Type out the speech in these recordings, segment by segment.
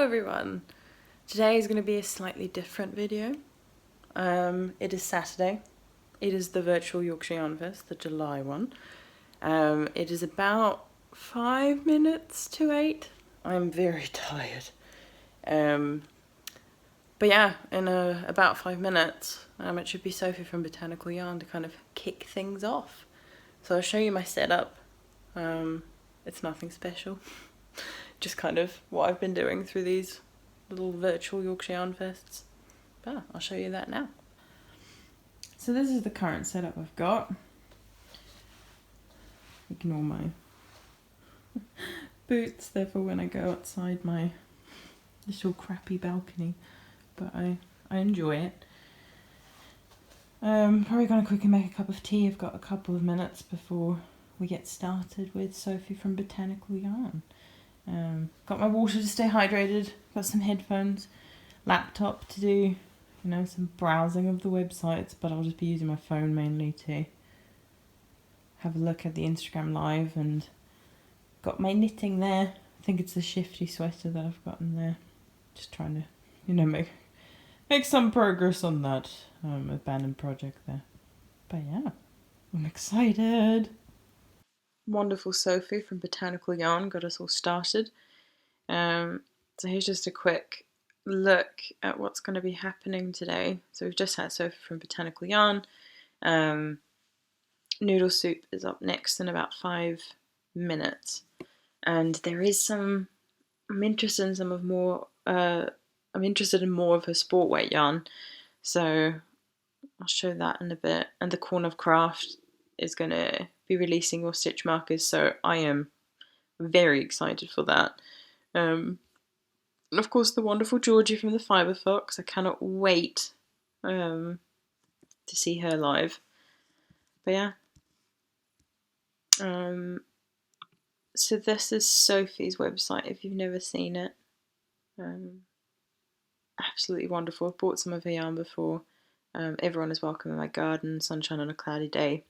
everyone! Today is going to be a slightly different video. It is Saturday. It is the virtual Yorkshire Yarn Fest, the July one. It is about 5 minutes to 8. I'm very tired. But yeah, in about 5 minutes, it should be Sophie from Botanical Yarn to kind of kick things off. So I'll show you my setup. It's nothing special. Just kind of what I've been doing through these little virtual Yorkshire Yarn Fests. But I'll show you that now. So this is the current setup I've got. Ignore my boots, they're for when I go outside my little crappy balcony. But I enjoy it. Probably gonna quickly make a cup of tea. I've got a couple of minutes before we get started with Sophie from Botanical Yarn. Got my water to stay hydrated, got some headphones, laptop to do, some browsing of the websites, but I'll just be using my phone mainly to have a look at the Instagram live, and got my knitting there. I think it's the shifty sweater that I've gotten there. Just trying to, make some progress on that abandoned project there. But yeah, I'm excited. Wonderful Sophie from Botanical Yarn got us all started. So here's just a quick look at what's going to be happening today. So we've just had Sophie from Botanical Yarn. Noodle soup is up next in about 5 minutes. And there is I'm interested in more of her sport weight yarn. So I'll show that in a bit. And the Corner of Craft is going to be releasing more stitch markers, so I am very excited for that. And of course the wonderful Georgie from the Fibre Fox. I cannot wait to see her live. But yeah. So this is Sophie's website if you've never seen it. Absolutely wonderful. I've bought some of her yarn before. Everyone is welcome in my garden, sunshine on a cloudy day.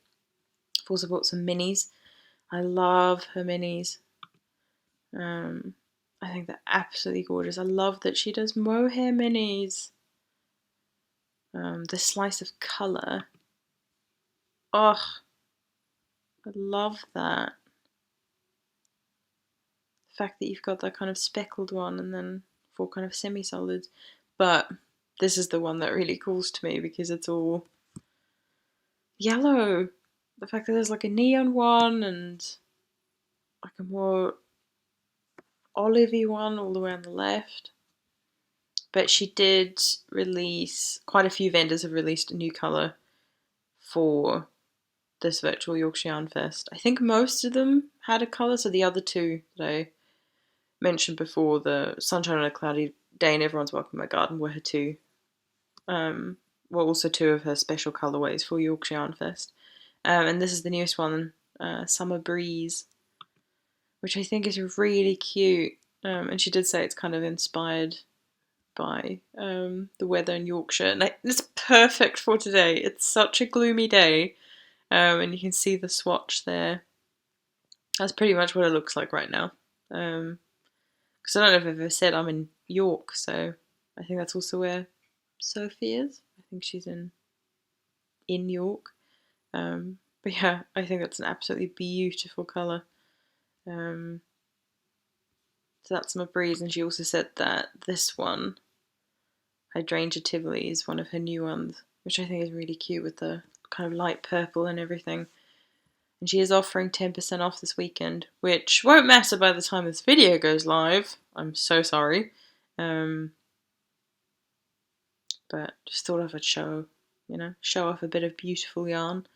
I've also bought some minis. I love her minis. I think they're absolutely gorgeous. I love that she does mohair minis. The slice of colour. Oh, I love that. The fact that you've got that kind of speckled one and then 4 kind of semi-solids. But this is the one that really calls to me because it's all yellow. The fact that there's like a neon one and like a more olivey one all the way on the left. But she did release, quite a few vendors have released a new colour for this virtual Yorkshire Yarn Fest. I think most of them had a colour, so the other two that I mentioned before, the Sunshine on a Cloudy Day and Everyone's Welcome in My Garden, were her two. Also 2 of her special colourways for Yorkshire Yarn Fest. And this is the newest one, Summer Breeze, which I think is really cute. And she did say it's kind of inspired by the weather in Yorkshire. And it's perfect for today. It's such a gloomy day. And you can see the swatch there. That's pretty much what it looks like right now. Because I don't know if I've ever said I'm in York, so I think that's also where Sophie is. I think she's in York. But yeah, I think that's an absolutely beautiful colour. So that's my breeze, and she also said that this one, Hydrangea Tivoli, is one of her new ones, which I think is really cute with the kind of light purple and everything. And she is offering 10% off this weekend, which won't matter by the time this video goes live. I'm so sorry. But just thought I would show off a bit of beautiful yarn.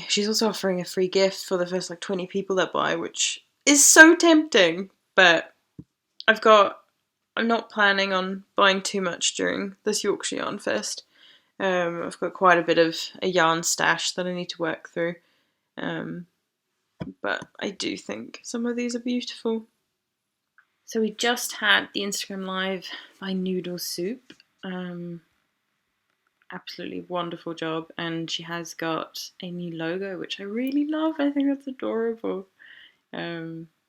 She's also offering a free gift for the first 20 people that buy, which is so tempting, but I'm not planning on buying too much during this Yorkshire Yarn Fest. I've got quite a bit of a yarn stash that I need to work through, but I do think some of these are beautiful. So we just had the Instagram live by Noodle Soup. Absolutely wonderful job, and she has got a new logo which I really love. I think that's adorable.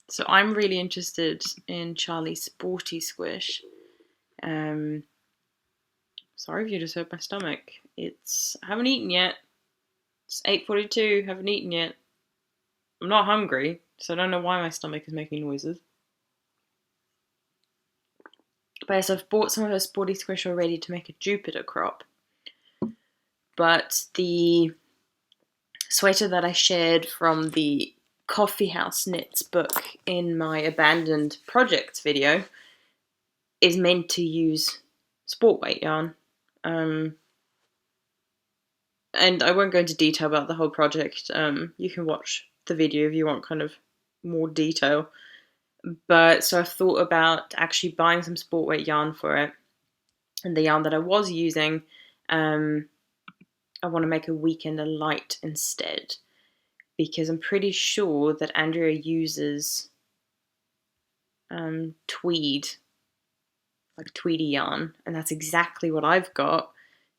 So I'm really interested in Charlie's Sporty Squish. Sorry if you just heard my stomach. I haven't eaten yet. It's 8:42, haven't eaten yet. I'm not hungry, so I don't know why my stomach is making noises. But yes, I've bought some of her Sporty Squish already to make a Jupiter crop. But the sweater that I shared from the Coffee House Knits book in my abandoned projects video is meant to use sport weight yarn. And I won't go into detail about the whole project. You can watch the video if you want kind of more detail. But so I've thought about actually buying some sport weight yarn for it. And the yarn that I was using, I want to make a weekender light instead. Because I'm pretty sure that Andrea uses tweed, like tweedy yarn. And that's exactly what I've got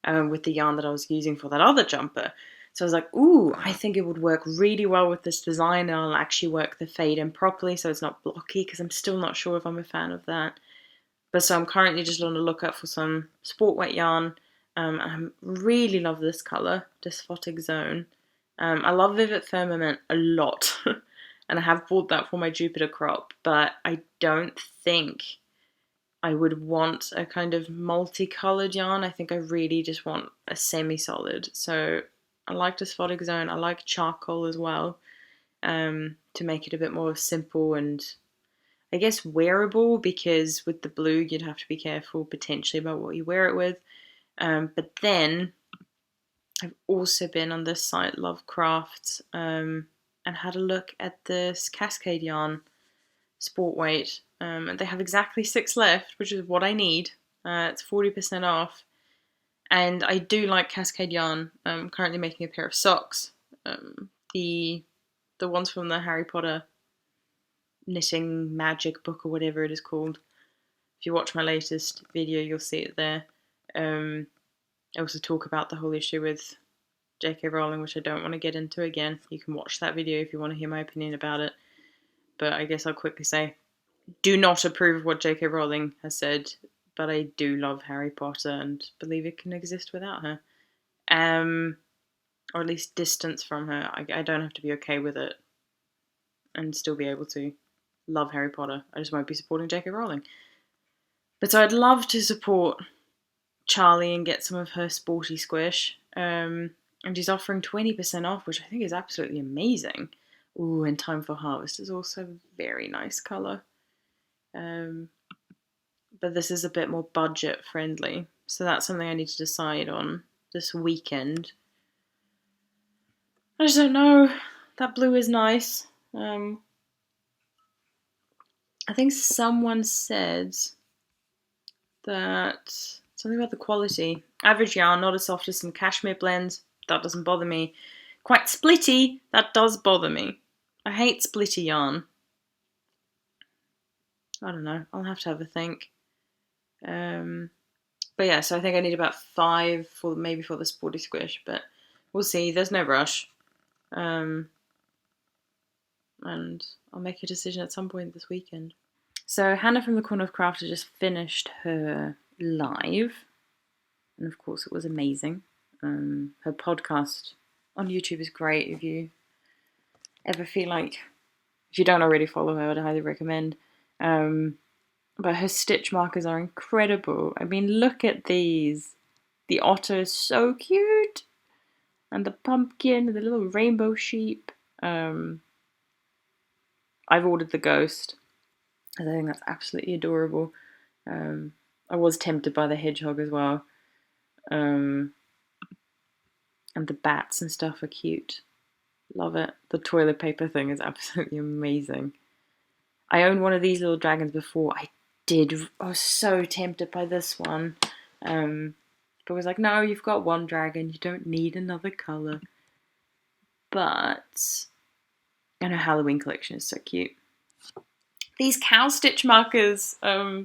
with the yarn that I was using for that other jumper. So I was like, ooh, I think it would work really well with this design, and I'll actually work the fade in properly so it's not blocky, because I'm still not sure if I'm a fan of that. But so I'm currently just on the lookout for some sport weight yarn. I really love this colour, Dysphotic Zone. I love Vivid Firmament a lot, and I have bought that for my Jupiter crop, but I don't think I would want a kind of multicoloured yarn. I think I really just want a semi-solid. So I like Dysphotic Zone. I like charcoal as well, to make it a bit more simple and I guess wearable, because with the blue you'd have to be careful potentially about what you wear it with. But then I've also been on this site, Lovecraft, and had a look at this Cascade yarn sport weight. And they have exactly 6 left, which is what I need. It's 40% off. And I do like Cascade yarn. I'm currently making a pair of socks. The ones from the Harry Potter knitting magic book or whatever it is called. If you watch my latest video, you'll see it there. I also talk about the whole issue with J.K. Rowling, which I don't want to get into again. You can watch that video if you want to hear my opinion about it. But I guess I'll quickly say, do not approve of what J.K. Rowling has said, but I do love Harry Potter and believe it can exist without her. Or at least distance from her. I don't have to be okay with it and still be able to love Harry Potter. I just won't be supporting J.K. Rowling. But so I'd love to support Charlie and get some of her sporty squish. And she's offering 20% off, which I think is absolutely amazing. Ooh, and Time for Harvest is also a very nice colour. But this is a bit more budget friendly. So that's something I need to decide on this weekend. I just don't know. That blue is nice. I think someone said that something about the quality. Average yarn, not as soft as some cashmere blends. That doesn't bother me. Quite splitty. That does bother me. I hate splitty yarn. I don't know. I'll have to have a think. But yeah, so I think I need about 5 for the sporty squish, but we'll see. There's no rush. And I'll make a decision at some point this weekend. So Hannah from the Corner of Crafter just finished her live, and of course it was amazing. Her podcast on YouTube is great. If you ever feel like, if you don't already follow her, I'd highly recommend. But her stitch markers are incredible. I mean, look at these. The otter is so cute, and the pumpkin, and the little rainbow sheep. I've ordered the ghost. I think that's absolutely adorable. I was tempted by the hedgehog as well. And the bats and stuff are cute. Love it. The toilet paper thing is absolutely amazing. I owned one of these little dragons before. I was so tempted by this one. But I was like, no, you've got one dragon. You don't need another colour. But and her Halloween collection is so cute. These cow stitch markers, I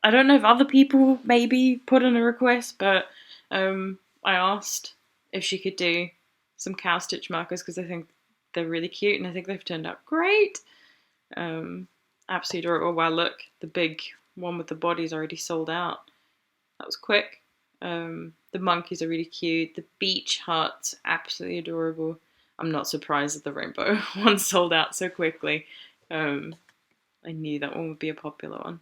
don't know if other people maybe put in a request, but I asked if she could do some cow stitch markers because I think they're really cute and I think they've turned out great. Absolutely adorable. Oh wow, look, the big one with the body's already sold out. That was quick. The monkeys are really cute. The beach hut, absolutely adorable. I'm not surprised that the rainbow one sold out so quickly. I knew that one would be a popular one.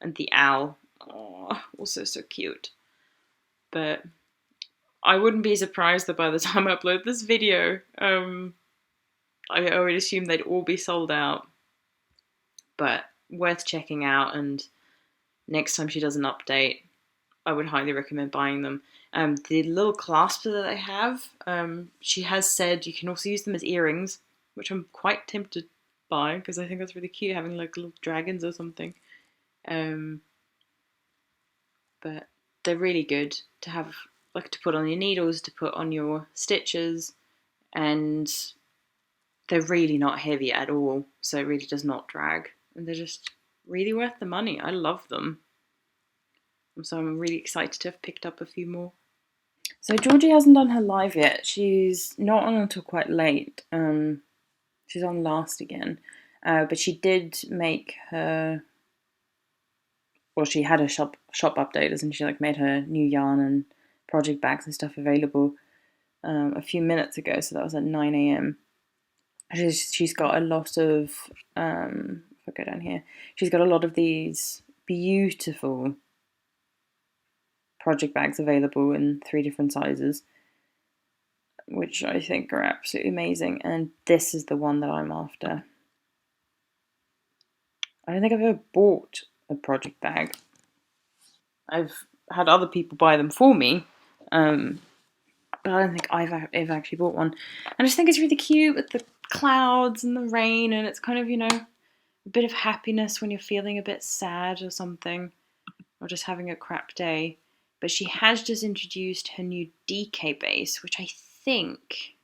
And the owl, oh, also so cute. But I wouldn't be surprised that by the time I upload this video, I would assume they'd all be sold out. But worth checking out, and next time she does an update, I would highly recommend buying them. The little clasps that they have, she has said you can also use them as earrings, which I'm quite tempted by because I think that's really cute, having like little dragons or something. But they're really good to have, like to put on your needles, to put on your stitches, and they're really not heavy at all, so it really does not drag, and they're just really worth the money. I love them. So I'm really excited to have picked up a few more. So Georgie hasn't done her live yet. She's not on until quite late. She's on last again. But she did make her... Well, she had a shop updaters, and she like made her new yarn and project bags and stuff available a few minutes ago. So that was at 9 a.m. She's got a lot of... if I go down here, she's got a lot of these beautiful project bags available in 3 different sizes, which I think are absolutely amazing. And this is the one that I'm after. I don't think I've ever bought a project bag. I've had other people buy them for me, but I don't think I've ever actually bought one. And I just think it's really cute with the clouds and the rain, and it's kind of, you know, a bit of happiness when you're feeling a bit sad or something, or just having a crap day. But she has just introduced her new DK base, which I think,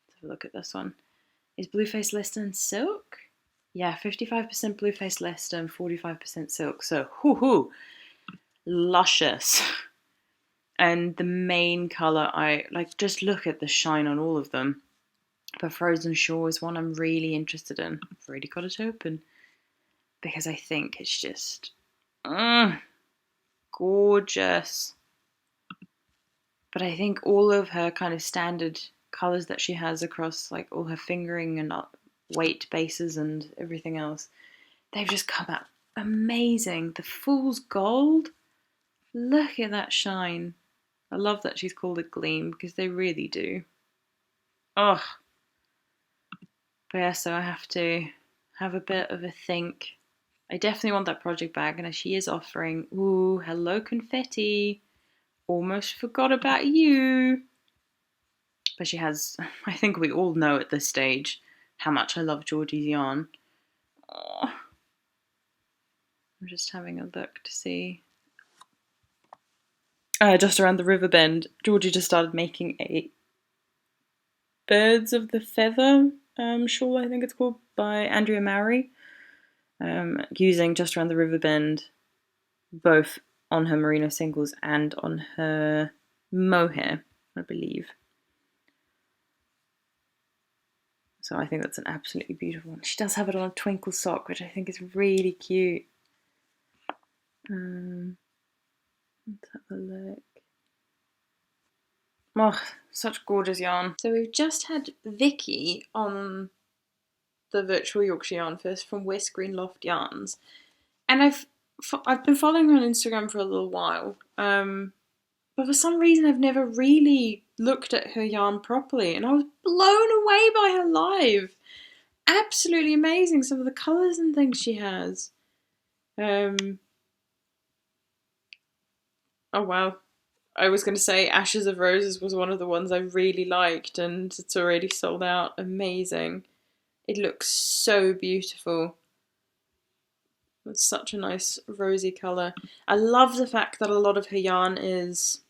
let's have a look at this one, is Blueface Lister and silk. Yeah, 55% Blueface Lister and 45% silk. So, hoo-hoo, luscious. And the main colour, I like, just look at the shine on all of them. But Frozen Shore is one I'm really interested in. I've already got it open because I think it's just gorgeous. But I think all of her kind of standard colours that she has across like all her fingering and weight bases and everything else, they've just come out amazing. The Fool's Gold, look at that shine. I love that she's called it Gleam because they really do. Oh, but yeah, so I have to have a bit of a think. I definitely want that project bag, and she is offering, ooh, hello confetti. Almost forgot about you. But she has, I think we all know at this stage how much I love Georgie's yarn. Oh, I'm just having a look to see. Just around the river bend, Georgie just started making a Birds of the Feather shawl, I think it's called, by Andrea Mowry, using Just Around the River Bend both on her merino singles and on her mohair, I believe. So I think that's an absolutely beautiful one. She does have it on a twinkle sock, which I think is really cute. Let's have a look. Oh, such gorgeous yarn. So we've just had Vicky on the virtual Yorkshire Yarn Fest from West Green Loft Yarns, and I've been following her on Instagram for a little while, but for some reason I've never really looked at her yarn properly, and I was blown away by her live. Absolutely amazing, some of the colours and things she has. Oh wow. I was going to say Ashes of Roses was one of the ones I really liked, and it's already sold out. Amazing. It looks so beautiful. It's such a nice rosy colour. I love the fact that a lot of her yarn is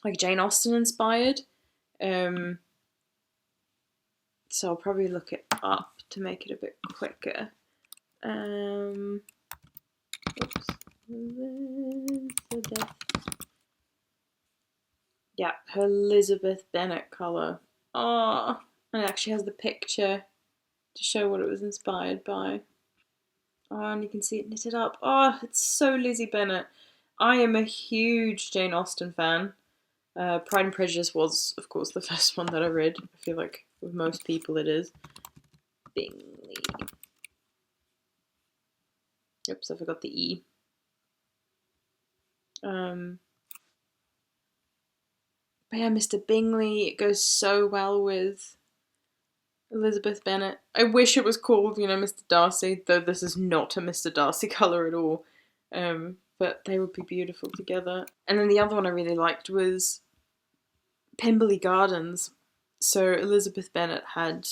like Jane Austen inspired. So I'll probably look it up to make it a bit quicker. Oops. Elizabeth. Yeah, her Elizabeth Bennet colour. Oh, and it actually has the picture to show what it was inspired by. Oh, and you can see it knitted up. Oh, it's so Lizzie Bennet. I am a huge Jane Austen fan. Pride and Prejudice was, of course, the first one that I read. I feel like with most people it is. Bingley. Oops, I forgot the E. But yeah, Mr. Bingley, it goes so well with Elizabeth Bennet. I wish it was called, Mr. Darcy, though this is not a Mr. Darcy colour at all. But they would be beautiful together. And then the other one I really liked was Pemberley Gardens. So Elizabeth Bennet had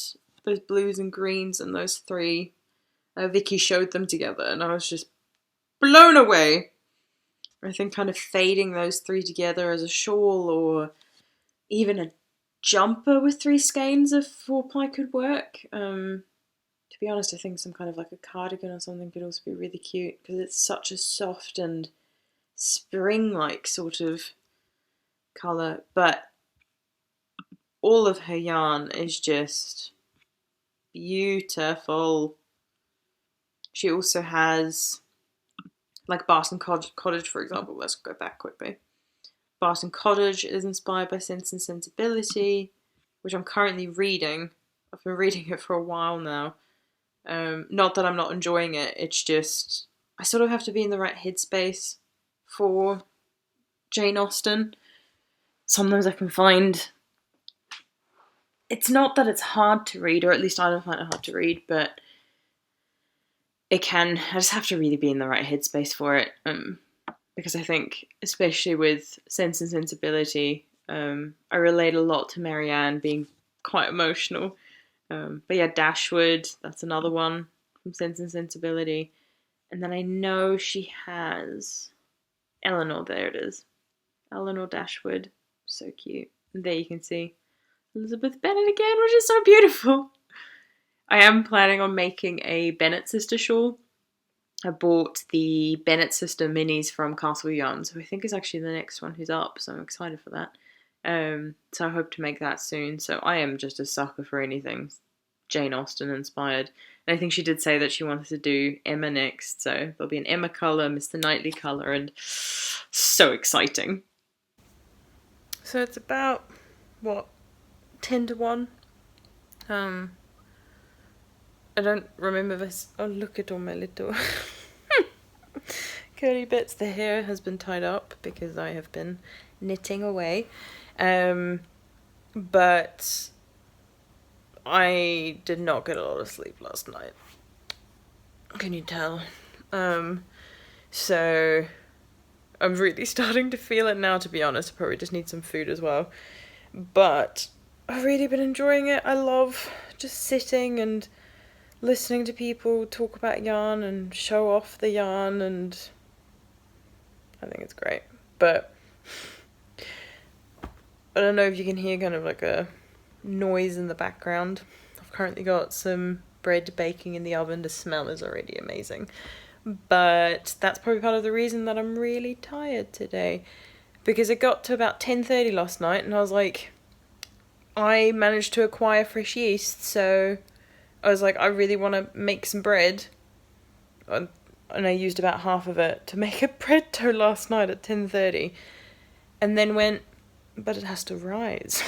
those blues and greens and those three. Vicky showed them together and I was just blown away. I think kind of fading those three together as a shawl or even a jumper with three skeins of four-ply could work. To be honest, I think some kind of like a cardigan or something could also be really cute because it's such a soft and spring-like sort of colour. But all of her yarn is just beautiful. She also has, like Barton Cottage, for example. Let's go back quickly. Barton Cottage is inspired by Sense and Sensibility, which I'm currently reading. I've been reading it for a while now. Not that I'm not enjoying it, it's just I sort of have to be in the right headspace for Jane Austen. Sometimes I can find it's not that it's hard to read, or at least I don't find it hard to read, but I just have to really be in the right headspace for it. Because I think, especially with Sense and Sensibility, I relate a lot to Marianne being quite emotional. But yeah, Dashwood, that's another one from Sense and Sensibility. And then I know she has Eleanor, there it is. Eleanor Dashwood, so cute. And there you can see Elizabeth Bennet again, which is so beautiful. I am planning on making a Bennet sister shawl. I bought the Bennet sister minis from Castle Yarns, who I think is actually the next one who's up, so I'm excited for that. So I hope to make that soon. So I am just a sucker for anything Jane Austen inspired. And I think she did say that she wanted to do Emma next, so there'll be an Emma colour, Mr. Knightley colour, and so exciting. So it's about, 10 to 1? I don't remember this. Oh, look at all my little curly bits. The hair has been tied up because I have been knitting away. But I did not get a lot of sleep last night. Can you tell? So I'm really starting to feel it now, to be honest. I probably just need some food as well. But I've really been enjoying it. I love just sitting and listening to people talk about yarn and show off the yarn, and I think it's great. But I don't know if you can hear kind of like a noise in the background. I've currently got some bread baking in the oven. The smell is already amazing. But that's probably part of the reason that I'm really tired today, because it got to about 10:30 last night and I was like, I managed to acquire fresh yeast, so I was like, I really want to make some bread. And I used about half of it to make a bread dough last night at 10:30. And then went, but it has to rise.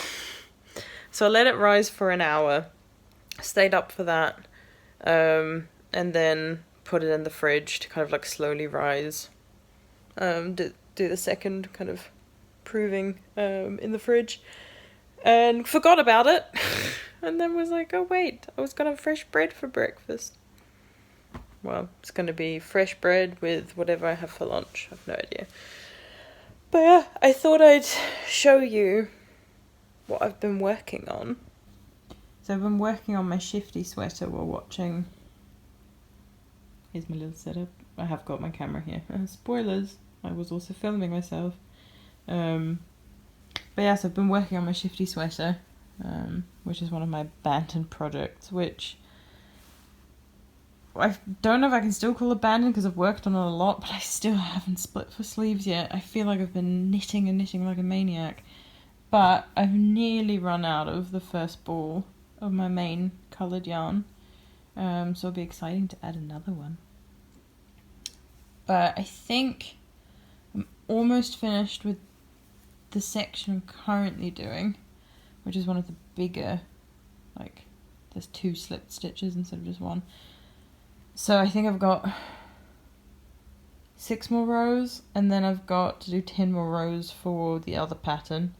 So I let it rise for an hour. Stayed up for that. And then put it in the fridge to kind of like slowly rise. Do the second kind of proving in the fridge. And forgot about it. And then was like, oh wait, I was gonna have fresh bread for breakfast. Well, it's gonna be fresh bread with whatever I have for lunch. I have no idea. But yeah, I thought I'd show you what I've been working on. So I've been working on my shifty sweater while watching. Here's my little setup. I have got my camera here. Spoilers, I was also filming myself. But yes, I've been working on my shifty sweater, which is one of my abandoned projects, which I don't know if I can still call abandoned because I've worked on it a lot, but I still haven't split for sleeves yet. I feel like I've been knitting and knitting like a maniac, but I've nearly run out of the first ball of my main coloured yarn, so it'll be exciting to add another one. But I think I'm almost finished with the section I'm currently doing, which is one of the bigger, like, there's 2 slipped stitches instead of just 1. So I think I've got 6 more rows, and then I've got to do 10 more rows for the other pattern.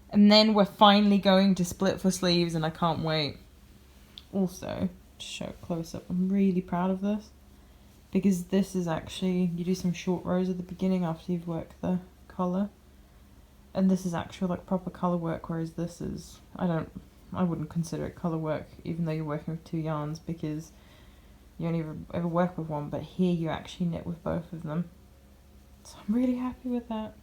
And then we're finally going to split for sleeves, and I can't wait. Also, to show it close up, I'm really proud of this. Because this is actually, you do some short rows at the beginning after you've worked the colour. And this is actual like proper colour work, whereas this is, I wouldn't consider it colour work, even though you're working with 2 yarns, because you only ever work with 1, but here you actually knit with both of them. So I'm really happy with that.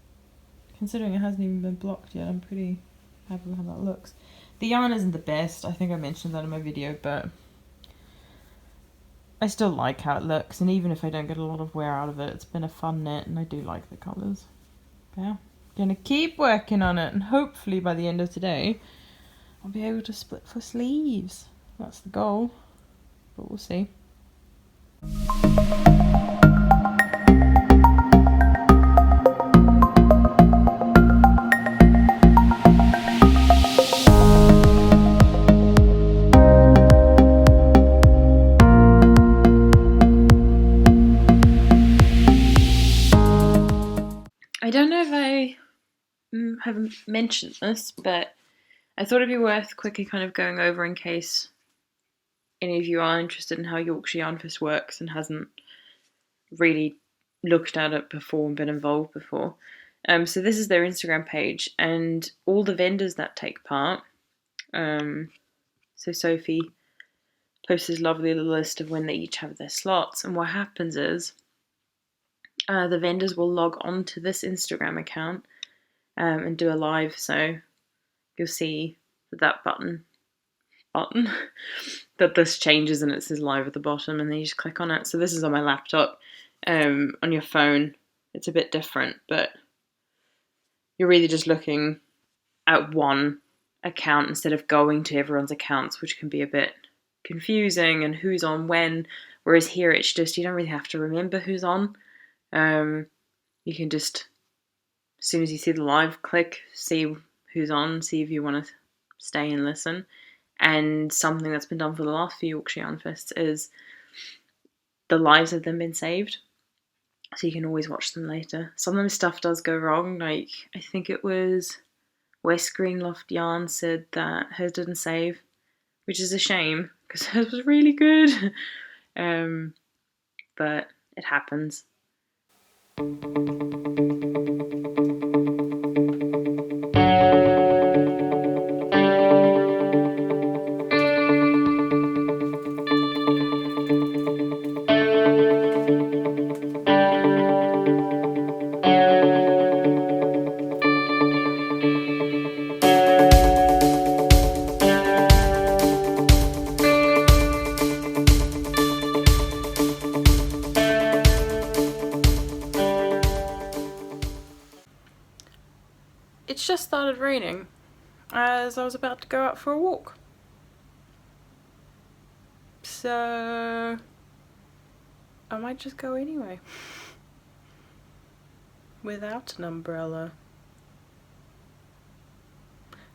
Considering it hasn't even been blocked yet, I'm pretty happy with how that looks. The yarn isn't the best, I think I mentioned that in my video, but I still like how it looks, and even if I don't get a lot of wear out of it, it's been a fun knit, and I do like the colours. Yeah, gonna keep working on it, and hopefully by the end of today, I'll be able to split for sleeves. That's the goal, but we'll see. I don't know if I have mentioned this, but I thought it'd be worth quickly kind of going over in case any of you are interested in how Yorkshire Yarnfest works and hasn't really looked at it before and been involved before. So this is their Instagram page, and all the vendors that take part. So Sophie posts this lovely little list of when they each have their slots, and what happens is the vendors will log on to this Instagram account and do a live, so you'll see that button that this changes and it says live at the bottom, and then you just click on it. So this is on my laptop. On your phone it's a bit different, but you're really just looking at one account instead of going to everyone's accounts, which can be a bit confusing and who's on when, whereas here it's just, you don't really have to remember who's on. You can just, as soon as you see the live, click, see who's on, see if you want to stay and listen. And something that's been done for the last few Yorkshire Yarnfests is the lives have then been saved, so you can always watch them later. Sometimes stuff does go wrong, like I think it was West Greenloft Yarn said that hers didn't save, which is a shame because hers was really good. But it happens. It's just started raining as I was about to go out for a walk. So I might just go anyway. Without an umbrella.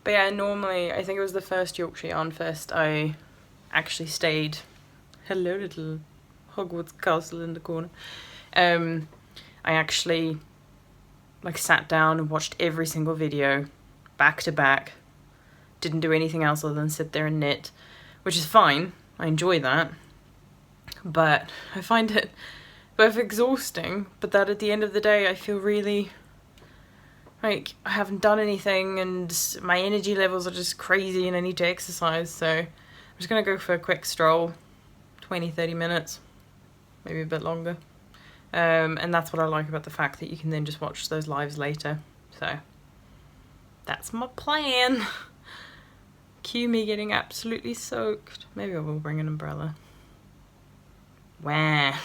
But yeah, normally, I think it was the first Yorkshire Yarnfest, I actually stayed. Hello little Hogwarts castle in the corner. I actually sat down and watched every single video back to back. Didn't do anything else other than sit there and knit, which is fine. I enjoy that. But I find it both exhausting, but that at the end of the day I feel really like I haven't done anything and my energy levels are just crazy and I need to exercise. So I'm just gonna go for a quick stroll, 20-30 minutes, maybe a bit longer. And that's what I like about the fact that you can then just watch those lives later. So that's my plan. Cue me getting absolutely soaked. Maybe I will bring an umbrella. Wah.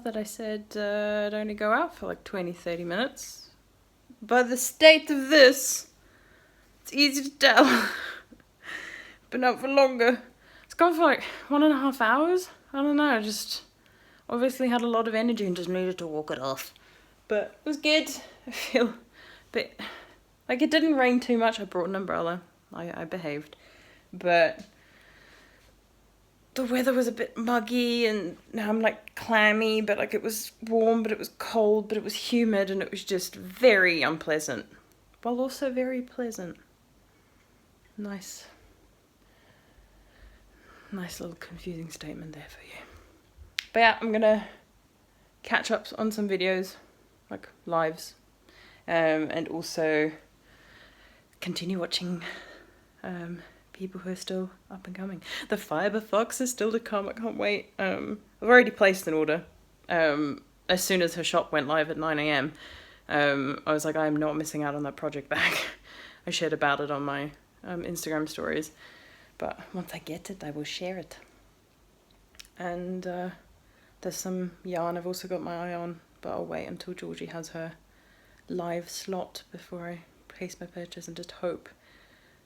that I said I'd only go out for like 20-30 minutes. By the state of this, it's easy to tell. Been out for longer. It's gone for like 1.5 hours. I don't know, I just obviously had a lot of energy and just needed to walk it off. But it was good. I feel a bit like it didn't rain too much. I brought an umbrella. I behaved. But the weather was a bit muggy and now I'm like clammy, but like it was warm, but it was cold, but it was humid and it was just very unpleasant. While also very pleasant. Nice little confusing statement there for you. But yeah, I'm gonna catch up on some videos, like lives, and also continue watching people who are still up and coming. The Fiber Fox is still to come. I can't wait. I've already placed an order. As soon as her shop went live at 9 a.m, I was like, I'm not missing out on that project bag. I shared about it on my Instagram stories. But once I get it, I will share it. And there's some yarn I've also got my eye on, but I'll wait until Georgie has her live slot before I place my purchase and just hope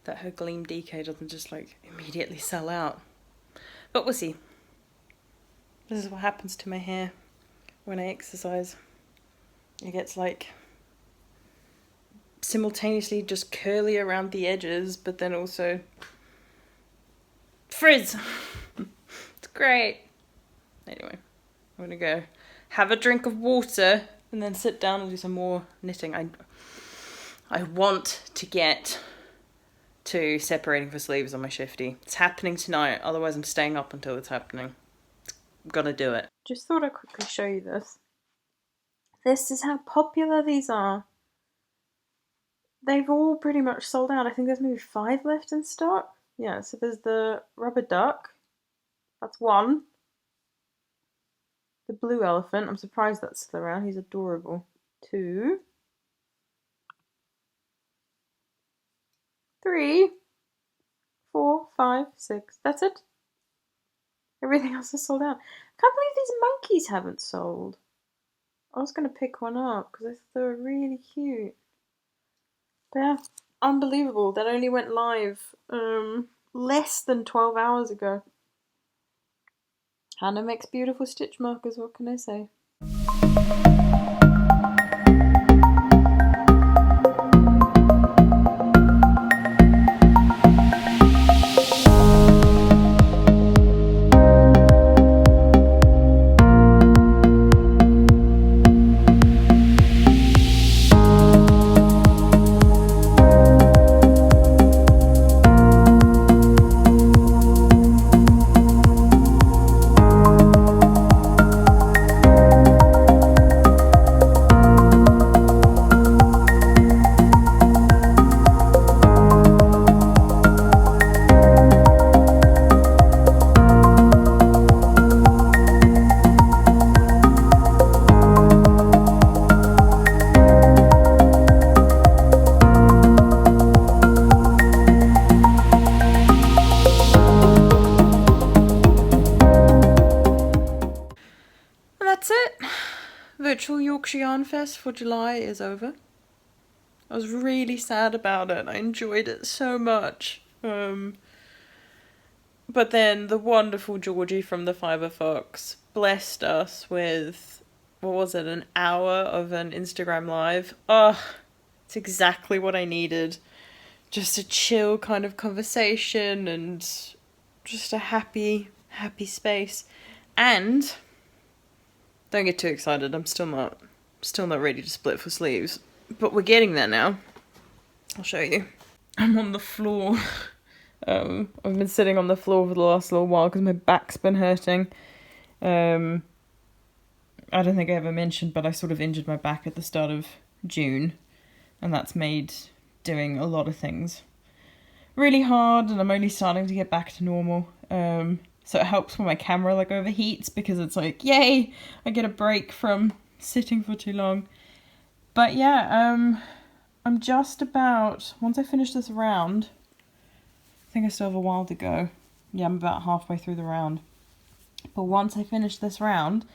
that her Gleam DK doesn't just like immediately sell out. But we'll see. This is what happens to my hair when I exercise. It gets like simultaneously just curly around the edges, but then also frizz. It's great. Anyway, I'm gonna go have a drink of water and then sit down and do some more knitting. I want to get to separating for sleeves on my shifty. It's happening tonight, otherwise I'm staying up until it's happening. I'm gonna do it. Just thought I'd quickly show you this. This is how popular these are. They've all pretty much sold out. I think there's maybe 5 left in stock. Yeah, so there's the rubber duck. That's one. The blue elephant. I'm surprised that's still around. He's adorable. 2. 3. 4, 5, 6. That's it. Everything else is sold out. I can't believe these monkeys haven't sold. I was going to pick one up because I thought they were really cute. But yeah, unbelievable. That only went live less than 12 hours ago. Hannah makes beautiful stitch markers, what can I say? Virtual Yorkshire Yarn Fest for July is over. I was really sad about it. I enjoyed it so much. But then the wonderful Georgie from the Fiber Fox blessed us with, what was it, an hour of an Instagram live. Oh, it's exactly what I needed. Just a chill kind of conversation and just a happy space. And don't get too excited, I'm still not ready to split for sleeves. But we're getting there now. I'll show you. I'm on the floor. I've been sitting on the floor for the last little while because my back's been hurting. I don't think I ever mentioned, but I sort of injured my back at the start of June. And that's made doing a lot of things really hard, and I'm only starting to get back to normal. So it helps when my camera like overheats because it's like, yay, I get a break from sitting for too long. But yeah, I'm just about, once I finish this round, I think I still have a while to go. Yeah, I'm about halfway through the round. But once I finish this round,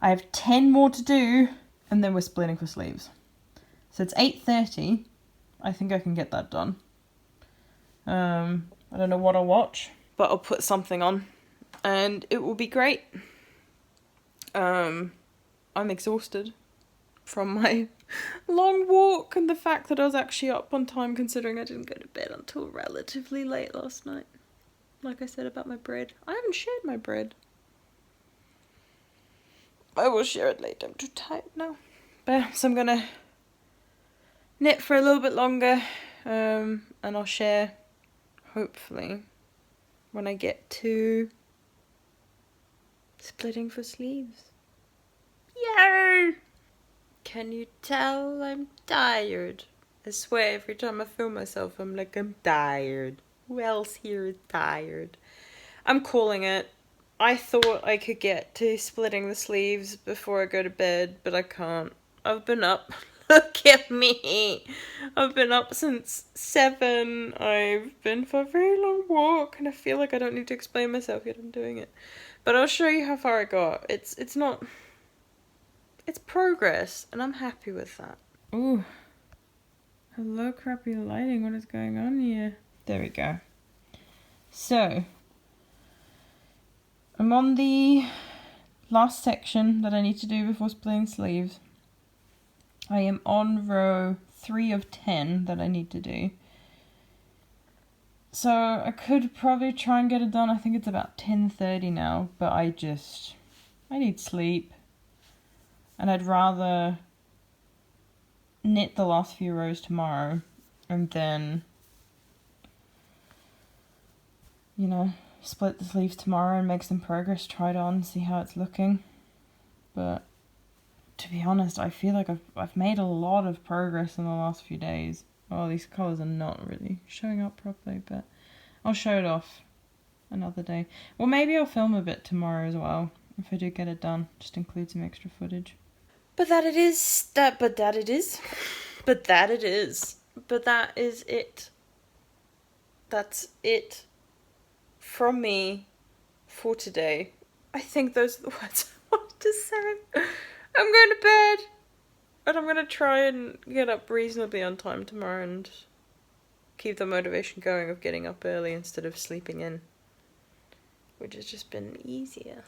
I have 10 more to do, and then we're splitting for sleeves. So it's 8:30. I think I can get that done. I don't know what I'll watch, but I'll put something on, and it will be great. I'm exhausted from my long walk and the fact that I was actually up on time, considering I didn't go to bed until relatively late last night. Like I said about my bread. I haven't shared my bread. I will share it later. I'm too tired now. But so I'm gonna knit for a little bit longer, and I'll share, hopefully, when I get to splitting for sleeves. Yay! Can you tell I'm tired? I swear every time I film myself I'm like, I'm tired. Who else here is tired? I'm calling it. I thought I could get to splitting the sleeves before I go to bed, but I can't. I've been up. Look at me. I've been up since 7. I've been for a very long walk, and I feel like I don't need to explain myself yet. I'm doing it. But I'll show you how far I got. It's not... It's progress, and I'm happy with that. Ooh. Hello, crappy lighting. What is going on here? There we go. So, I'm on the last section that I need to do before splitting sleeves. I am on row 3 of 10 that I need to do. So, I could probably try and get it done. I think it's about 10:30 now, but I need sleep. And I'd rather knit the last few rows tomorrow and then, you know, split the sleeves tomorrow and make some progress, try it on, see how it's looking. But to be honest, I feel like I've made a lot of progress in the last few days. Oh, these colours are not really showing up properly, but I'll show it off another day. Well, maybe I'll film a bit tomorrow as well, if I do get it done. Just include some extra footage. But that it is. But that is it. That's it from me for today. I think those are the words I wanted to say. I'm going to bed, and I'm going to try and get up reasonably on time tomorrow and keep the motivation going of getting up early instead of sleeping in, which has just been easier.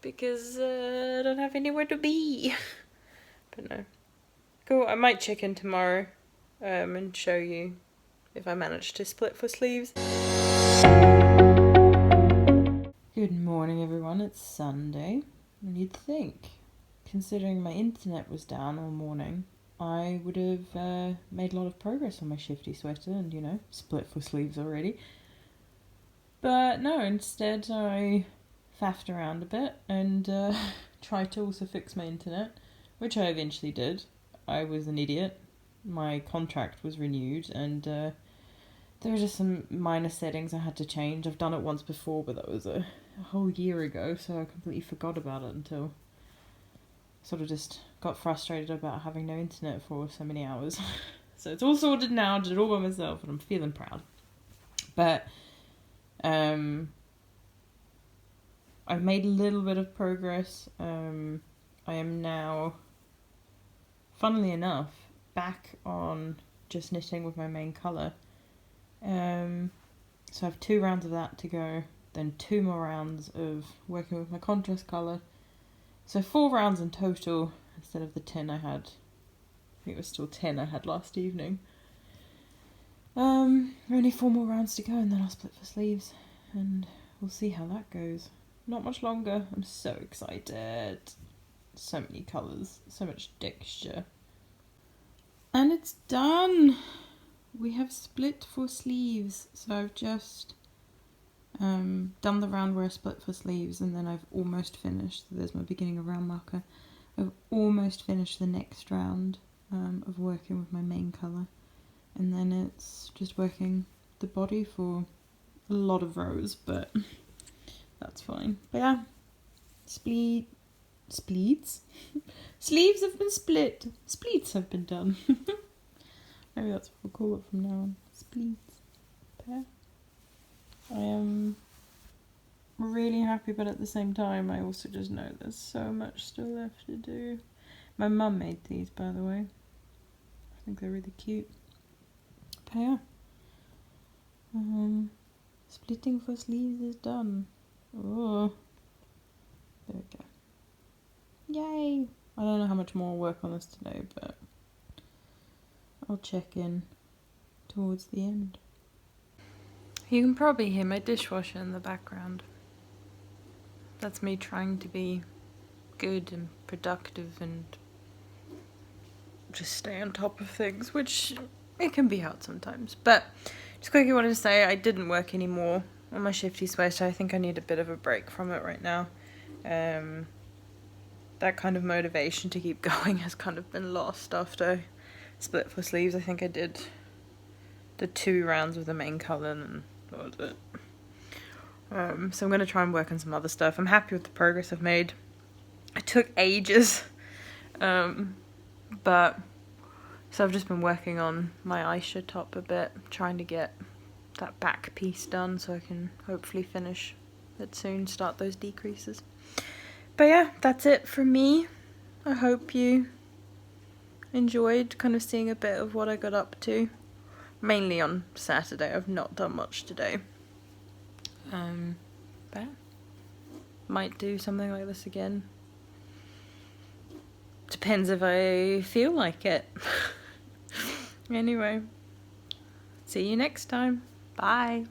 Because I don't have anywhere to be. But no. Cool, I might check in tomorrow and show you if I manage to split for sleeves. Good morning, everyone. It's Sunday. And you'd think, considering my internet was down all morning, I would have made a lot of progress on my shifty sweater and, you know, split for sleeves already. But no, instead I faffed around a bit and tried to also fix my internet, which I eventually did. I was an idiot. My contract was renewed and there were just some minor settings I had to change. I've done it once before, but that was a whole year ago, so I completely forgot about it until sort of just got frustrated about having no internet for so many hours. So it's all sorted now, did it all by myself, and I'm feeling proud. But I've made a little bit of progress. I am now, funnily enough, back on just knitting with my main colour. So I have 2 rounds of that to go, then 2 more rounds of working with my contrast colour. So 4 rounds in total instead of the 10 I had. I think it was still 10 I had last evening. Only 4 more rounds to go and then I'll split for sleeves and we'll see how that goes. Not much longer. I'm so excited. So many colours, so much texture. And it's done! We have split for sleeves. So I've just done the round where I split for sleeves and then I've almost finished. So there's my beginning of round marker. I've almost finished the next round of working with my main colour. And then it's just working the body for a lot of rows, but that's fine. But yeah, splits? Sleeves have been split. Splits have been done. Maybe that's what we'll call it from now on. Splits. But I am really happy, but at the same time I also just know there's so much still left to do. My mum made these, by the way. I think they're really cute. But yeah. Splitting for sleeves is done. Oh. There we go. Yay! I don't know how much more I'll work on this today, but I'll check in towards the end. You can probably hear my dishwasher in the background. That's me trying to be good and productive and just stay on top of things, which it can be hard sometimes. But just quickly wanted to say I didn't work anymore on my shifty space, so I think I need a bit of a break from it right now. That kind of motivation to keep going has kind of been lost after I split for sleeves. I think I did the 2 rounds with the main colour and that was it. So I'm going to try and work on some other stuff. I'm happy with the progress I've made. It took ages, but so I've just been working on my Aisha top a bit, trying to get that back piece done so I can hopefully finish it soon, start those decreases. But yeah, that's it from me. I hope you enjoyed kind of seeing a bit of what I got up to. Mainly on Saturday, I've not done much today. But might do something like this again. Depends if I feel like it. Anyway, see you next time. Bye.